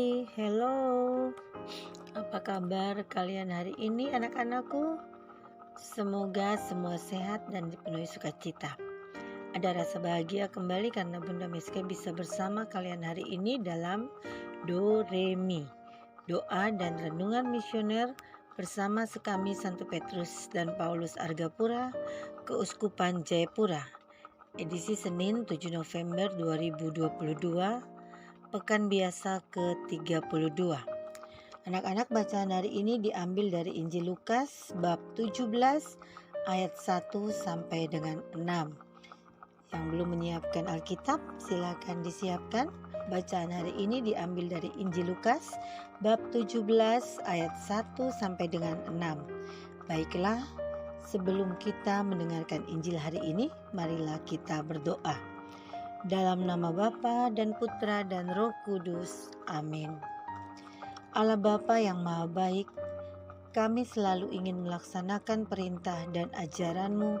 Hai, hello. Apa kabar kalian hari ini anak-anakku? Semoga semua sehat dan dipenuhi sukacita. Ada rasa bahagia kembali karena Bunda Miske bisa bersama kalian hari ini dalam Do Re Mi, doa dan renungan misioner bersama sekami Santo Petrus dan Paulus Argapura, Keuskupan Jayapura. Edisi Senin 7 November 2022. Pekan biasa ke-32. Anak-anak, bacaan hari ini diambil dari Injil Lukas bab 17 ayat 1 sampai dengan 6. Yang belum menyiapkan Alkitab, silakan disiapkan. Bacaan hari ini diambil dari Injil Lukas bab 17 ayat 1 sampai dengan 6. Baiklah, sebelum kita mendengarkan Injil hari ini, marilah kita berdoa. Dalam nama Bapa dan Putra dan Roh Kudus. Amin. Allah Bapa yang Maha Baik, kami selalu ingin melaksanakan perintah dan ajaran-Mu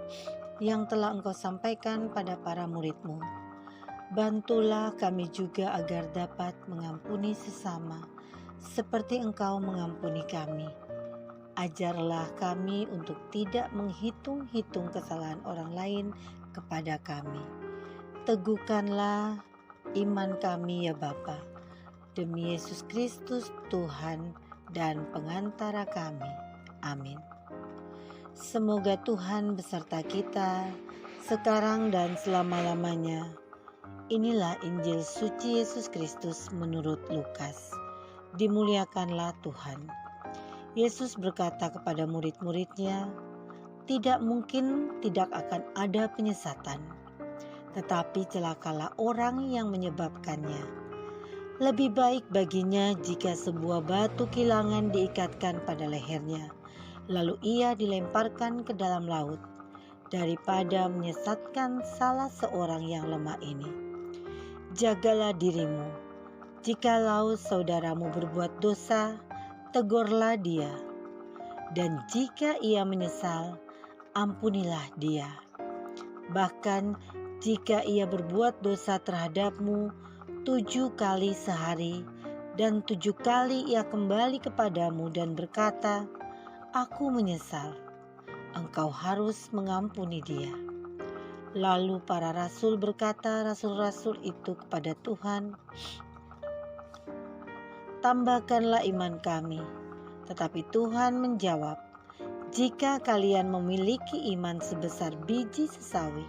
yang telah Engkau sampaikan pada para murid-Mu. Bantulah kami juga agar dapat mengampuni sesama, seperti Engkau mengampuni kami. Ajarlah kami untuk tidak menghitung-hitung kesalahan orang lain kepada kami. Teguhkanlah iman kami ya Bapa, demi Yesus Kristus Tuhan dan pengantara kami. Amin. Semoga Tuhan beserta kita sekarang dan selama-lamanya. Inilah Injil suci Yesus Kristus menurut Lukas. Dimuliakanlah Tuhan. Yesus berkata kepada murid-muridnya, "Tidak mungkin tidak akan ada penyesatan. Tetapi celakalah orang yang menyebabkannya. Lebih baik baginya jika sebuah batu kilangan diikatkan pada lehernya, lalu ia dilemparkan ke dalam laut, daripada menyesatkan salah seorang yang lemah ini. Jagalah dirimu. Jikalau saudaramu berbuat dosa, tegurlah dia. Dan jika ia menyesal, ampunilah dia. Bahkan jika ia berbuat dosa terhadapmu 7 kali sehari, dan 7 kali ia kembali kepadamu dan berkata, 'Aku menyesal,' engkau harus mengampuni dia." Lalu para rasul berkata, rasul-rasul itu kepada Tuhan, "Tambahkanlah iman kami." Tetapi Tuhan menjawab, "Jika kalian memiliki iman sebesar biji sesawi,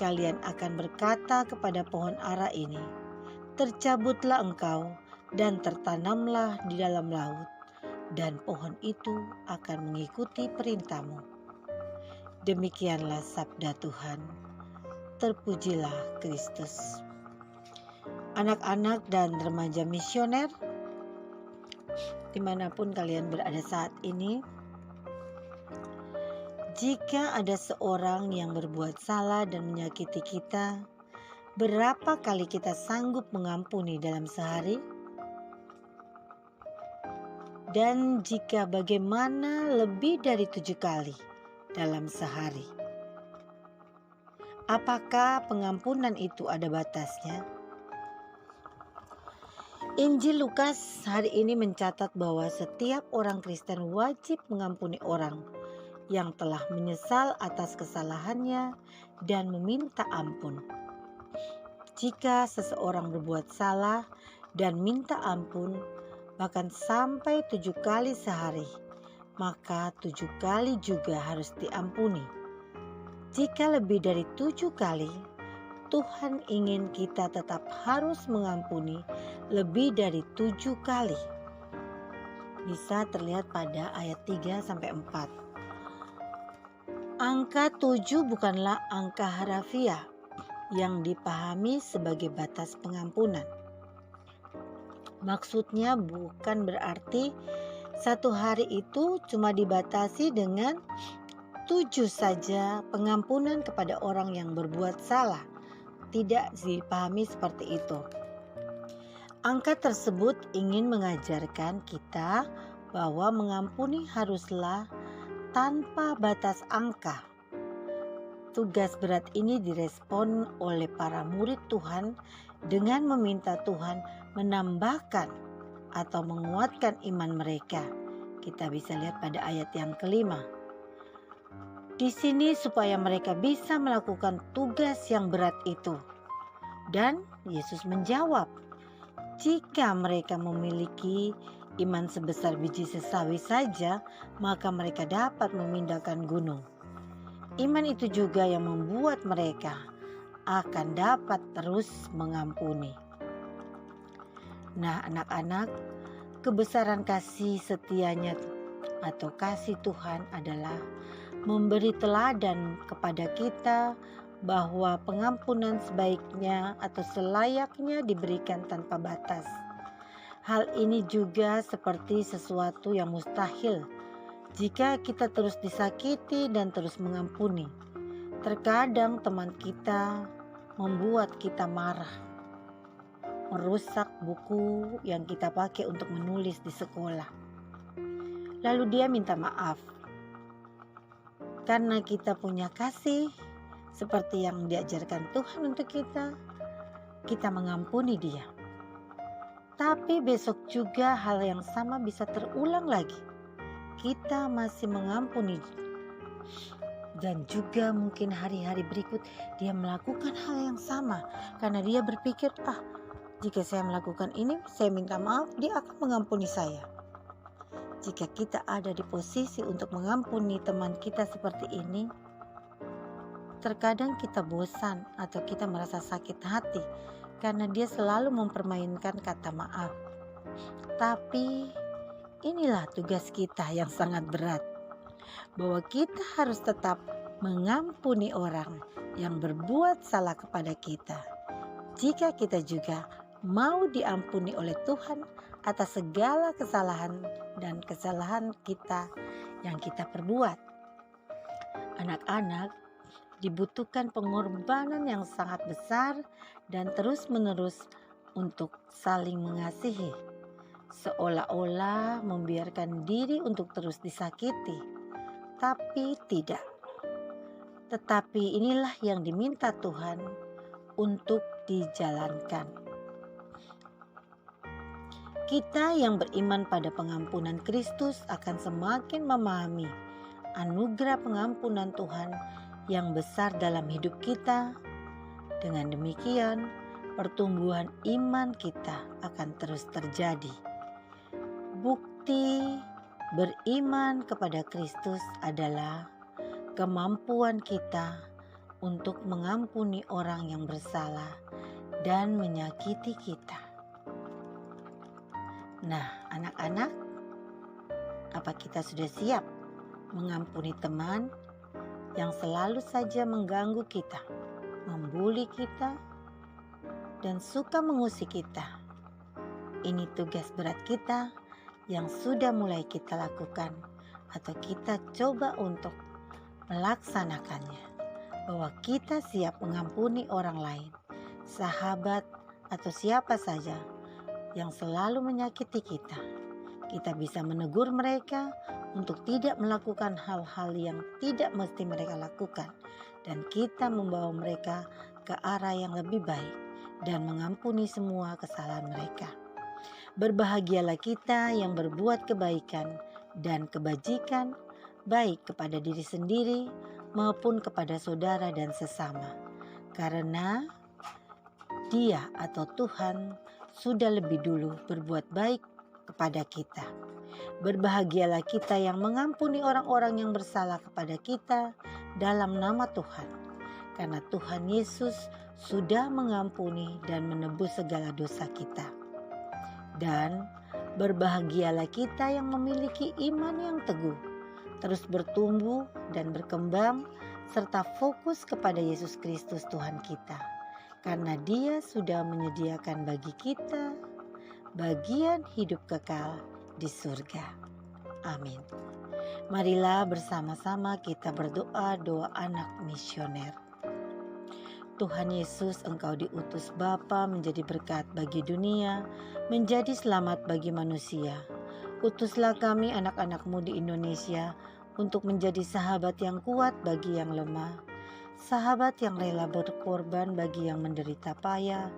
kalian akan berkata kepada pohon ara ini, 'Tercabutlah engkau dan tertanamlah di dalam laut,' dan pohon itu akan mengikuti perintahmu." Demikianlah sabda Tuhan. Terpujilah Kristus. Anak-anak dan remaja misioner, dimanapun kalian berada saat ini, jika ada seorang yang berbuat salah dan menyakiti kita, berapa kali kita sanggup mengampuni dalam sehari? Dan jika bagaimana lebih dari 7 kali dalam sehari? Apakah pengampunan itu ada batasnya? Injil Lukas hari ini mencatat bahwa setiap orang Kristen wajib mengampuni orang yang telah menyesal atas kesalahannya dan meminta ampun. Jika seseorang berbuat salah dan minta ampun, bahkan sampai 7 kali sehari, maka 7 kali juga harus diampuni. Jika lebih dari 7 kali, Tuhan ingin kita tetap harus mengampuni lebih dari 7 kali. Bisa terlihat pada ayat 3-4. Angka 7 bukanlah angka harafiah yang dipahami sebagai batas pengampunan. Maksudnya bukan berarti satu hari itu cuma dibatasi dengan 7 saja pengampunan kepada orang yang berbuat salah. Tidak dipahami seperti itu. Angka tersebut ingin mengajarkan kita bahwa mengampuni haruslah tanpa batas angka. Tugas berat ini direspon oleh para murid Tuhan dengan meminta Tuhan menambahkan atau menguatkan iman mereka. Kita bisa lihat pada ayat yang kelima. Di sini supaya mereka bisa melakukan tugas yang berat itu. Dan Yesus menjawab, jika mereka memiliki iman sebesar biji sesawi saja, maka mereka dapat memindahkan gunung. Iman itu juga yang membuat mereka akan dapat terus mengampuni. Nah, anak-anak, kebesaran kasih setianya atau kasih Tuhan adalah memberi teladan kepada kita bahwa pengampunan sebaiknya atau selayaknya diberikan tanpa batas. Hal ini juga seperti sesuatu yang mustahil jika kita terus disakiti dan terus mengampuni. Terkadang teman kita membuat kita marah, merusak buku yang kita pakai untuk menulis di sekolah. Lalu dia minta maaf. Karena kita punya kasih seperti yang diajarkan Tuhan untuk kita mengampuni dia. Tapi besok juga hal yang sama bisa terulang lagi. Kita masih mengampuni. Dan juga mungkin hari-hari berikut dia melakukan hal yang sama. Karena dia berpikir, jika saya melakukan ini, saya minta maaf, dia akan mengampuni saya. Jika kita ada di posisi untuk mengampuni teman kita seperti ini, terkadang kita bosan atau kita merasa sakit hati karena dia selalu mempermainkan kata maaf. Tapi inilah tugas kita yang sangat berat, bahwa kita harus tetap mengampuni orang yang berbuat salah kepada kita. Jika kita juga mau diampuni oleh Tuhan atas segala kesalahan dan kesalahan kita yang kita perbuat. Anak-anak, dibutuhkan pengorbanan yang sangat besar dan terus-menerus untuk saling mengasihi, seolah-olah membiarkan diri untuk terus disakiti, tapi tidak. Tetapi inilah yang diminta Tuhan untuk dijalankan. Kita yang beriman pada pengampunan Kristus akan semakin memahami anugerah pengampunan Tuhan yang besar dalam hidup kita. Dengan demikian, pertumbuhan iman kita akan terus terjadi. Bukti beriman kepada Kristus adalah kemampuan kita untuk mengampuni orang yang bersalah dan menyakiti kita. Nah, anak-anak, apa kita sudah siap mengampuni teman yang selalu saja mengganggu kita, membuli kita, dan suka mengusik kita? Ini tugas berat kita yang sudah mulai kita lakukan atau kita coba untuk melaksanakannya, bahwa kita siap mengampuni orang lain, sahabat atau siapa saja yang selalu menyakiti kita. Kita bisa menegur mereka untuk tidak melakukan hal-hal yang tidak mesti mereka lakukan, dan kita membawa mereka ke arah yang lebih baik dan mengampuni semua kesalahan mereka. Berbahagialah kita yang berbuat kebaikan dan kebajikan, baik kepada diri sendiri maupun kepada saudara dan sesama, karena Dia atau Tuhan sudah lebih dulu berbuat baik kepada kita. Berbahagialah kita yang mengampuni orang-orang yang bersalah kepada kita dalam nama Tuhan, karena Tuhan Yesus sudah mengampuni dan menebus segala dosa kita. Dan berbahagialah kita yang memiliki iman yang teguh, terus bertumbuh dan berkembang, serta fokus kepada Yesus Kristus Tuhan kita, karena Dia sudah menyediakan bagi kita bagian hidup kekal di surga. Amin. Marilah bersama-sama kita berdoa doa anak misioner. Tuhan Yesus, Engkau diutus Bapa menjadi berkat bagi dunia, menjadi selamat bagi manusia. Utuslah kami anak-anak-Mu di Indonesia untuk menjadi sahabat yang kuat bagi yang lemah, sahabat yang rela berkorban bagi yang menderita payah,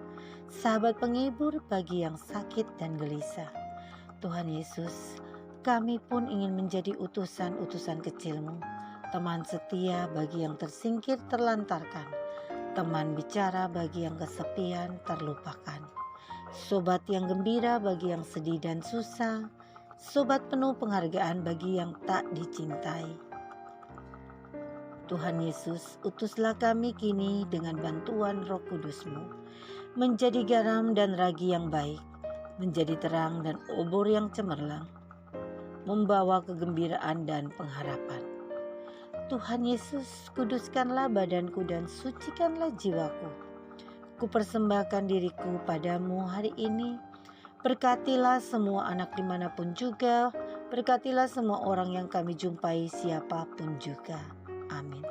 sahabat penghibur bagi yang sakit dan gelisah, Tuhan Yesus, kami pun ingin menjadi utusan-utusan kecil-Mu, teman setia bagi yang tersingkir terlantarkan, teman bicara bagi yang kesepian terlupakan, sobat yang gembira bagi yang sedih dan susah, sobat penuh penghargaan bagi yang tak dicintai. Tuhan Yesus, utuslah kami kini dengan bantuan Roh Kudus-Mu, menjadi garam dan ragi yang baik, menjadi terang dan obor yang cemerlang, membawa kegembiraan dan pengharapan. Tuhan Yesus, kuduskanlah badanku dan sucikanlah jiwaku. Kupersembahkan diriku padamu hari ini. Berkatilah semua anak dimanapun juga, berkatilah semua orang yang kami jumpai siapapun juga. Amin.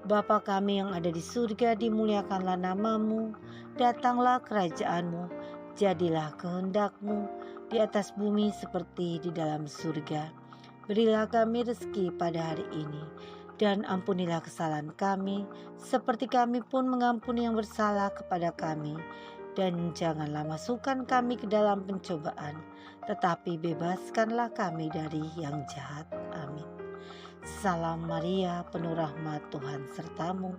Bapa kami yang ada di surga, dimuliakanlah namamu, datanglah kerajaanmu, jadilah kehendak-Mu di atas bumi seperti di dalam surga. Berilah kami rezeki pada hari ini, dan ampunilah kesalahan kami, seperti kami pun mengampuni yang bersalah kepada kami. Dan janganlah masukkan kami ke dalam pencobaan, tetapi bebaskanlah kami dari yang jahat. Amin. Salam Maria, penuh rahmat, Tuhan sertamu.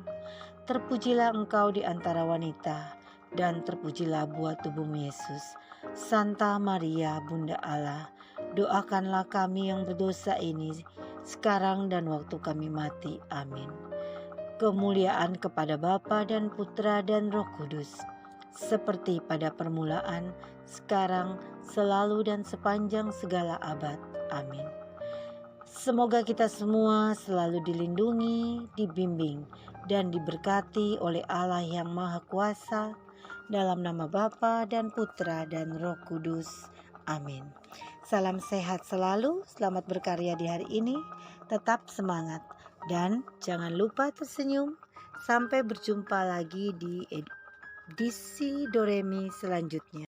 Terpujilah engkau di antara wanita, dan terpujilah buah tubuhmu Yesus. Santa Maria, Bunda Allah, doakanlah kami yang berdosa ini, sekarang dan waktu kami mati. Amin. Kemuliaan kepada Bapa dan Putra dan Roh Kudus, seperti pada permulaan, sekarang, selalu dan sepanjang segala abad. Amin. Semoga kita semua selalu dilindungi, dibimbing, dan diberkati oleh Allah yang Maha Kuasa, dalam nama Bapa dan Putra dan Roh Kudus. Amin. Salam sehat selalu, selamat berkarya di hari ini, tetap semangat, dan jangan lupa tersenyum. Sampai berjumpa lagi di edisi Doremi selanjutnya.